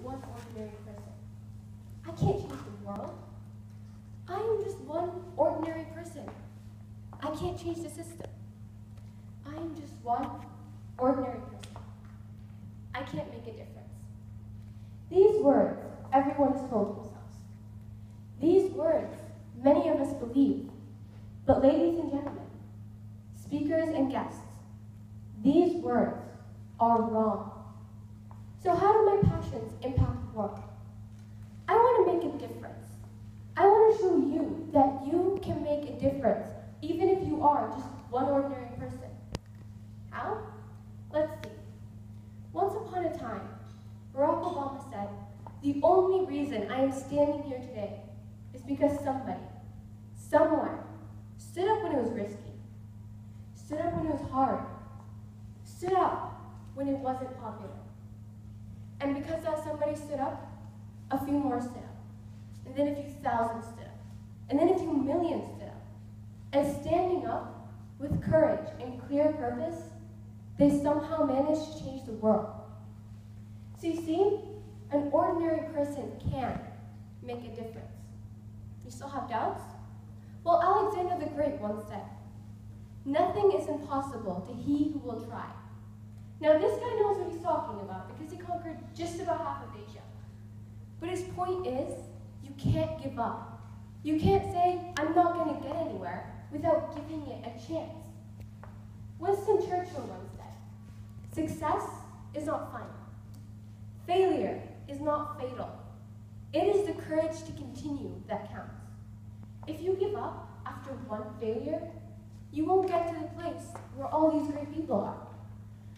one ordinary person. I can't change the world. I am just one ordinary person. I can't change the system. I am just one ordinary person. I can't make a difference. These words, everyone has told themselves. These words, many of us believe. But ladies and gentlemen, speakers and guests, these words are wrong. So how do my passions impact the world? I want to make a difference. I want to show you that you can make a difference, even if you are just one ordinary person. How? Let's see. Once upon a time, Barack Obama said, "The only reason I am standing here today is because somebody, somewhere, stood up when it was risky, stood up when it was hard, stood up when it wasn't popular. And because that somebody stood up, a few more stood up, and then a few thousand stood up, and then a few million stood up. And standing up with courage and clear purpose, they somehow managed to change the world." So you see, an ordinary person can make a difference. You still have doubts? Well, Alexander the Great once said, "Nothing is impossible to he who will try." Now this guy knows what he's talking about because he conquered just about half of Asia. But his point is, you can't give up. You can't say, "I'm not going to get anywhere," without giving it a chance. Winston Churchill once said, "Success is not final. Failure is not fatal. It is the courage to continue that counts." If you give up after one failure, you won't get to the place where all these great people are.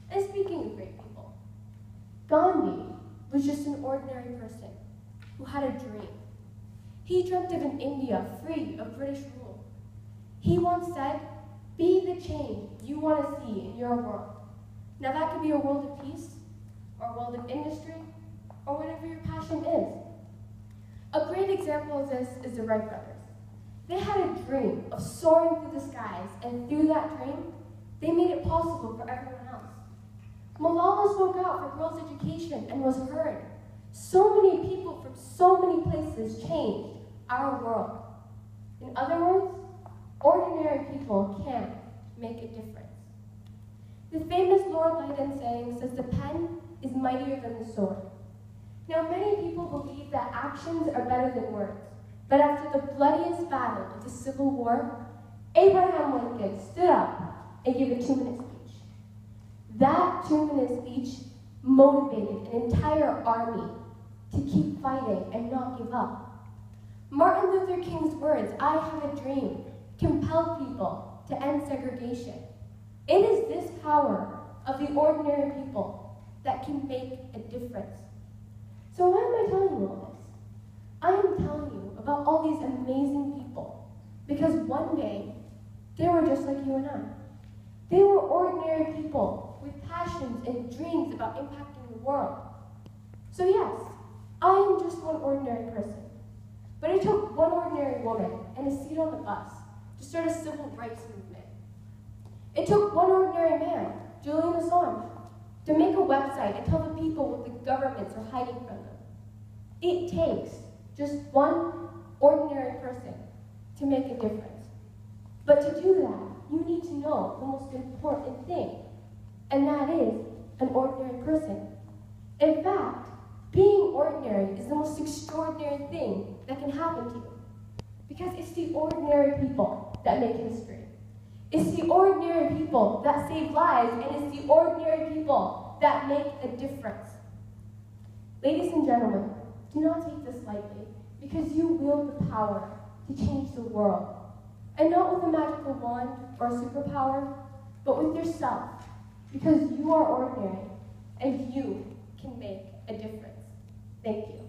And speaking of great people, Gandhi was just an ordinary person who had a dream. He dreamt of an India free of British rule. He once said, "Be the change you want to see in your world." Now that could be a world of peace, or a world of industry, or whatever your passion is. A great example of this is the Wright brothers. They had a dream of soaring through the skies, and through that dream, they made it possible for everyone else. Malala spoke out for girls' education and was heard. So many people from so many places changed our world. In other words, ordinary people can make a difference. The famous Lord Lydon saying says, "The pen is mightier than the sword." Now, many people believe that actions are better than words, but after the bloodiest battle of the Civil War, Abraham Lincoln stood up and gave a 2-minute speech. That 2-minute speech motivated an entire army to keep fighting and not give up. Martin Luther King's words, "I have a dream," compelled people to end segregation. It is this power of the ordinary people that can make a difference. So why am I telling you all this? I am telling you about all these amazing people because one day they were just like you and I. They were ordinary people with passions and dreams about impacting the world. So yes, I am just one ordinary person. But it took one ordinary woman and a seat on the bus to start a civil rights movement. It took one ordinary man, Julian Assange, to make a website and tell the people what the governments are hiding from them. It takes just one ordinary person to make a difference. But to do that, you need to know the most important thing, and that is an ordinary person. In fact, being ordinary is the most extraordinary thing that can happen to you, because it's the ordinary people that make history. It's the ordinary people that save lives, and it's the ordinary people that make a difference. Ladies and gentlemen, do not take this lightly, because you wield the power to change the world. And not with a magical wand or a superpower, but with yourself, because you are ordinary, and you can make a difference. Thank you.